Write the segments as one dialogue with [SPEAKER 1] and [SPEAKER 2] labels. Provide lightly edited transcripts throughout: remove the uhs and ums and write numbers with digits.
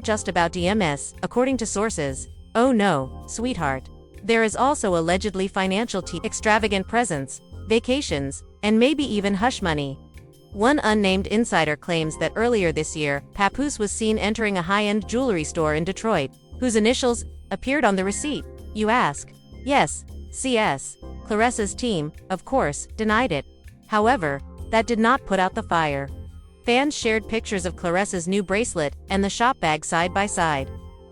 [SPEAKER 1] just about DMS, according to sources. Oh no, sweetheart. There is also allegedly financial extravagant presents, vacations, and maybe even hush money. One unnamed insider claims that earlier this year, Papoose was seen entering a high-end jewelry store in Detroit, whose initials appeared on the receipt. You ask? Yes, CS. Claressa's team, of course, denied it. However, that did not put out the fire. Fans shared pictures of Claressa's new bracelet and the shop bag side by side.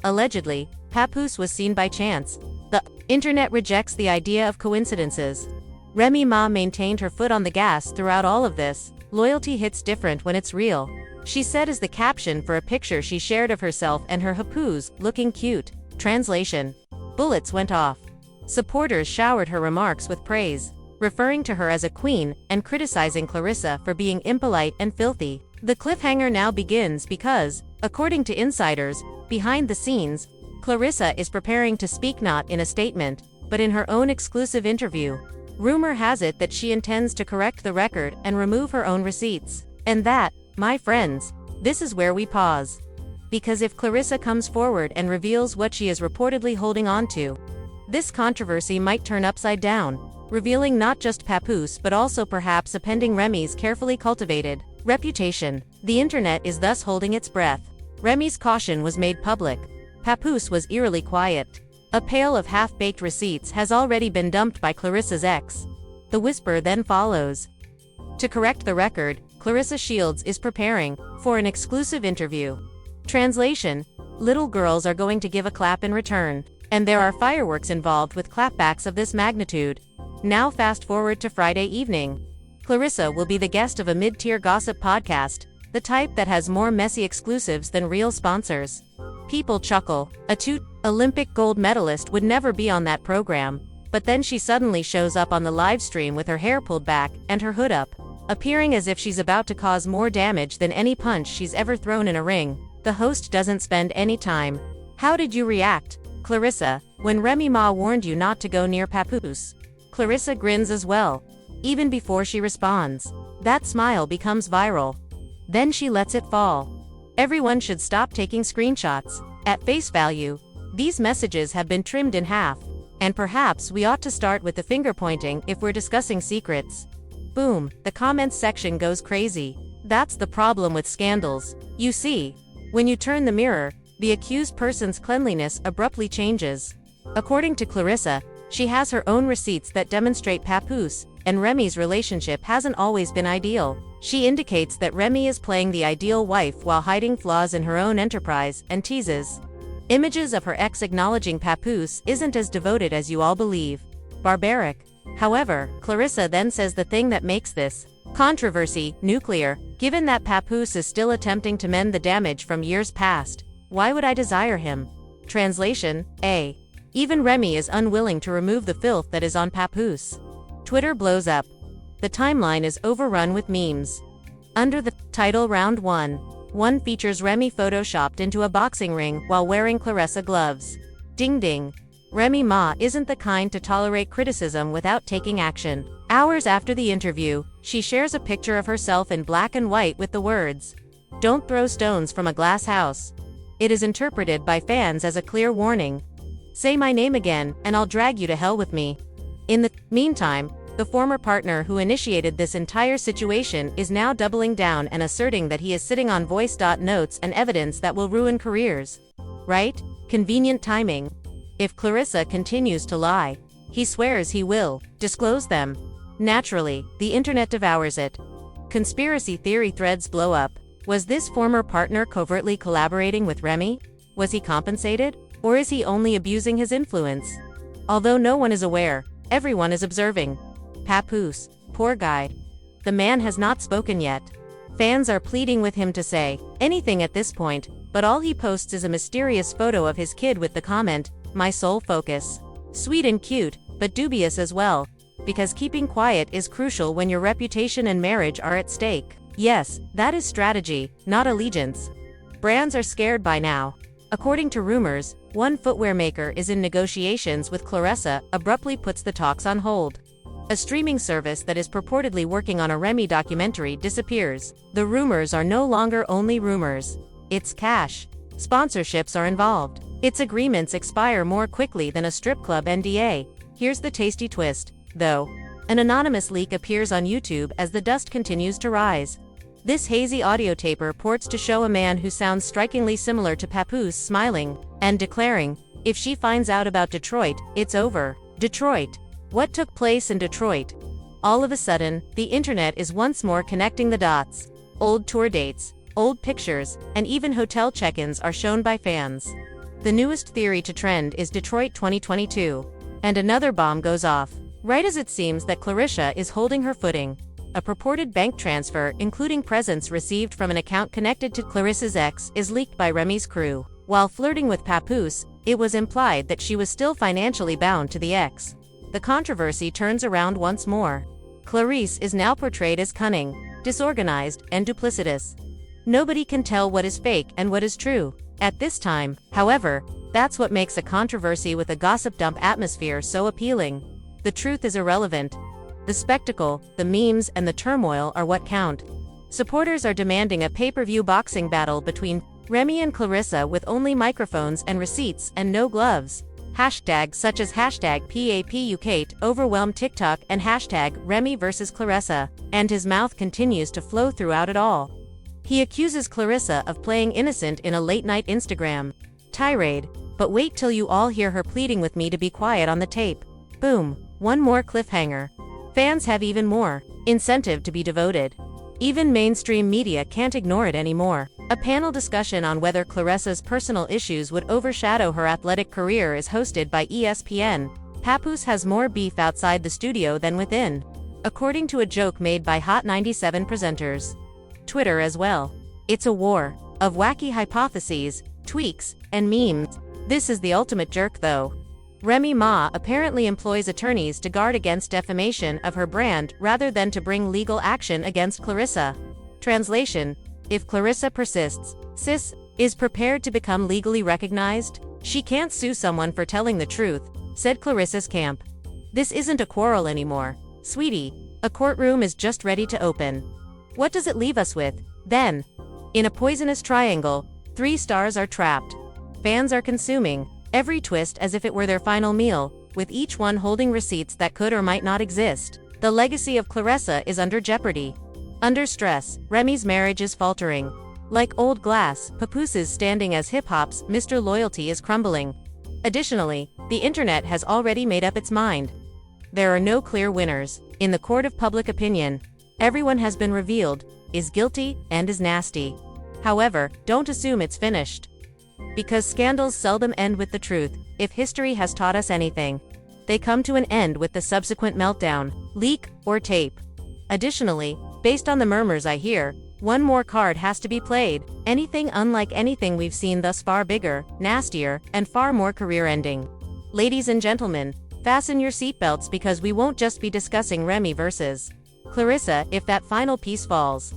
[SPEAKER 1] Allegedly, Papoose was seen by chance. The internet rejects the idea of coincidences. Remy Ma maintained her foot on the gas throughout all of this. Loyalty hits different when it's real, she said as the caption for a picture she shared of herself and her Papoose, looking cute. Translation. Bullets went off. Supporters showered her remarks with praise, referring to her as a queen and criticizing Claressa for being impolite and filthy. The cliffhanger now begins because, according to insiders, behind the scenes, Claressa is preparing to speak not in a statement, but in her own exclusive interview. Rumor has it that she intends to correct the record and remove her own receipts. And that, my friends, this is where we pause. Because if Claressa comes forward and reveals what she is reportedly holding on to, this controversy might turn upside down, revealing not just Papoose but also perhaps upending Remy's carefully cultivated reputation. The internet is thus holding its breath. Remy's caution was made public. Papoose was eerily quiet. A pail of half-baked receipts has already been dumped by Claressa's ex. The whisper then follows. To correct the record, Claressa Shields is preparing for an exclusive interview. Translation. Little girls are going to give a clap in return, and there are fireworks involved with clapbacks of this magnitude. Now fast forward to Friday evening. Claressa will be the guest of a mid-tier gossip podcast, the type that has more messy exclusives than real sponsors. People chuckle. A Olympic gold medalist would never be on that program, but then she suddenly shows up on the live stream with her hair pulled back and her hood up, appearing as if she's about to cause more damage than any punch she's ever thrown in a ring. The host doesn't spend any time. How did you react, Claressa, when Remy Ma warned you not to go near Papoose? Claressa grins as well, even before she responds. That smile becomes viral. Then she lets it fall. Everyone should stop taking screenshots. At face value, these messages have been trimmed in half, and perhaps we ought to start with the finger pointing if we're discussing secrets. Boom, the comments section goes crazy. That's the problem with scandals. You see, when you turn the mirror, the accused person's cleanliness abruptly changes. According to Claressa, she has her own receipts that demonstrate Papoose and Remy's relationship hasn't always been ideal. She indicates that Remy is playing the ideal wife while hiding flaws in her own enterprise, and teases images of her ex acknowledging Papoose isn't as devoted as you all believe. Barbaric. However, Claressa then says the thing that makes this controversy nuclear. Given that Papoose is still attempting to mend the damage from years past, why would I desire him? Translation. A. Even Remy is unwilling to remove the filth that is on Papoose. Twitter blows up. The timeline is overrun with memes. Under the title Round 1, one features Remy photoshopped into a boxing ring while wearing Claressa gloves. Ding ding. Remy Ma isn't the kind to tolerate criticism without taking action. Hours after the interview, she shares a picture of herself in black and white with the words, "Don't throw stones from a glass house." It is interpreted by fans as a clear warning. Say my name again, and I'll drag you to hell with me. In the meantime, the former partner who initiated this entire situation is now doubling down and asserting that he is sitting on voice notes and evidence that will ruin careers. Right? Convenient timing. If Claressa continues to lie, he swears he will disclose them. Naturally, the internet devours it. Conspiracy theory threads blow up. Was this former partner covertly collaborating with Remy? Was he compensated? Or is he only abusing his influence? Although no one is aware, everyone is observing. Papoose, poor guy. The man has not spoken yet. Fans are pleading with him to say anything at this point, but all he posts is a mysterious photo of his kid with the comment, "My sole focus." Sweet and cute, but dubious as well, because keeping quiet is crucial when your reputation and marriage are at stake. Yes, that is strategy, not allegiance. Brands are scared by now. According to rumors, one footwear maker is in negotiations with Claressa, abruptly puts the talks on hold. A streaming service that is purportedly working on a Remy documentary disappears. The rumors are no longer only rumors. It's cash. Sponsorships are involved. Its agreements expire more quickly than a strip club NDA. Here's the tasty twist, though. An anonymous leak appears on YouTube as the dust continues to rise. This hazy audio tape purports to show a man who sounds strikingly similar to Papoose smiling and declaring, "If she finds out about Detroit, it's over." Detroit. What took place in Detroit? All of a sudden, the internet is once more connecting the dots. Old tour dates, old pictures, and even hotel check-ins are shown by fans. The newest theory to trend is Detroit 2022. And another bomb goes off, right as it seems that Claressa is holding her footing. A purported bank transfer, including presents received from an account connected to Claressa's ex, is leaked by Remy's crew. While flirting with Papoose, it was implied that she was still financially bound to the ex. The controversy turns around once more. Claressa is now portrayed as cunning, disorganized, and duplicitous. Nobody can tell what is fake and what is true. At this time, however, that's what makes a controversy with a gossip dump atmosphere so appealing. The truth is irrelevant. The spectacle, the memes, and the turmoil are what count. Supporters are demanding a pay-per-view boxing battle between Remy and Claressa with only microphones and receipts and no gloves. Hashtags such as hashtag #PAPUKate overwhelm TikTok and hashtag Remy vs Claressa, and his mouth continues to flow throughout it all. He accuses Claressa of playing innocent in a late-night Instagram tirade, but wait till you all hear her pleading with me to be quiet on the tape. Boom, one more cliffhanger. Fans have even more incentive to be devoted. Even mainstream media can't ignore it anymore. A panel discussion on whether Claressa's personal issues would overshadow her athletic career is hosted by ESPN. Papoose has more beef outside the studio than within, according to a joke made by Hot 97 presenters. Twitter as well. It's a war of wacky hypotheses, tweaks, and memes. This is the ultimate jerk though. Remy Ma apparently employs attorneys to guard against defamation of her brand rather than to bring legal action against Claressa. Translation: if Claressa persists, sis is prepared to become legally recognized, she can't sue someone for telling the truth, said Claressa's camp. This isn't a quarrel anymore, sweetie. A courtroom is just ready to open. What does it leave us with, then? In a poisonous triangle, 3 stars are trapped. Fans are consuming every twist as if it were their final meal, with each one holding receipts that could or might not exist. The legacy of Claressa is under jeopardy. Under stress, Remy's marriage is faltering. Like old glass, Papoose's standing as hip-hop's Mr. Loyalty is crumbling. Additionally, the internet has already made up its mind. There are no clear winners. In the court of public opinion, everyone has been revealed, is guilty, and is nasty. However, don't assume it's finished. Because scandals seldom end with the truth. If history has taught us anything, they come to an end with the subsequent meltdown, leak, or tape. Additionally, based on the murmurs I hear, one more card has to be played. Anything unlike anything we've seen thus far, bigger, nastier, and far more career-ending. Ladies and gentlemen, fasten your seatbelts because we won't just be discussing Remy versus Claressa if that final piece falls.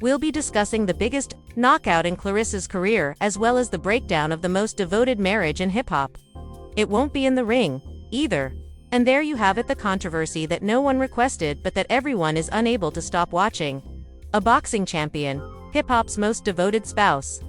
[SPEAKER 1] We'll be discussing the biggest knockout in Claressa's career as well as the breakdown of the most devoted marriage in hip-hop. It won't be in the ring, either. And there you have it, the controversy that no one requested but that everyone is unable to stop watching. A boxing champion, hip-hop's most devoted spouse,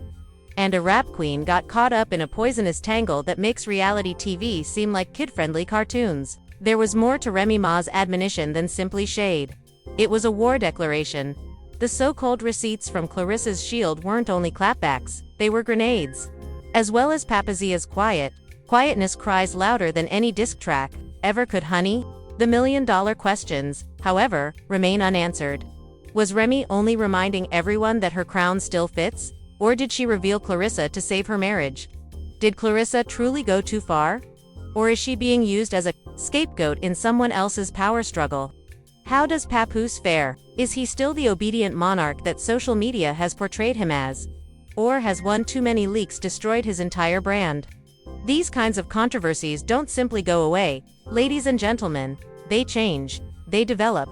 [SPEAKER 1] and a rap queen got caught up in a poisonous tangle that makes reality TV seem like kid-friendly cartoons. There was more to Remy Ma's admonition than simply shade. It was a war declaration. The so-called receipts from Claressa's shield weren't only clapbacks, they were grenades. As well as Papoose's quietness cries louder than any diss track ever could, honey. The million-dollar questions, however, remain unanswered. Was Remy only reminding everyone that her crown still fits? Or did she reveal Claressa to save her marriage? Did Claressa truly go too far? Or is she being used as a scapegoat in someone else's power struggle? How does Papoose fare? Is he still the obedient monarch that social media has portrayed him as? Or has one too many leaks destroyed his entire brand? These kinds of controversies don't simply go away, ladies and gentlemen. They change. They develop.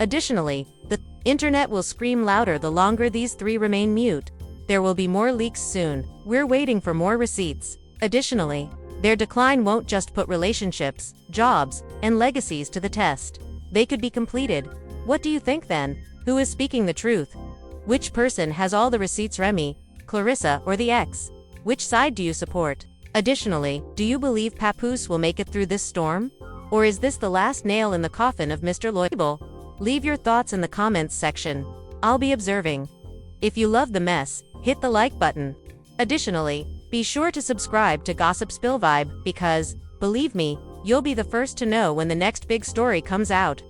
[SPEAKER 1] Additionally, the internet will scream louder the longer these 3 remain mute. There will be more leaks soon. We're waiting for more receipts. Additionally, their decline won't just put relationships, jobs, and legacies to the test. They could be completed. What do you think then? Who is speaking the truth? Which person has all the receipts, Remy, Claressa, or the ex? Which side do you support? Additionally, do you believe Papoose will make it through this storm? Or is this the last nail in the coffin of Mr. Loyable? Leave your thoughts in the comments section. I'll be observing. If you love the mess, hit the like button. Additionally, be sure to subscribe to Gossip Spill Vibe because, believe me, you'll be the first to know when the next big story comes out.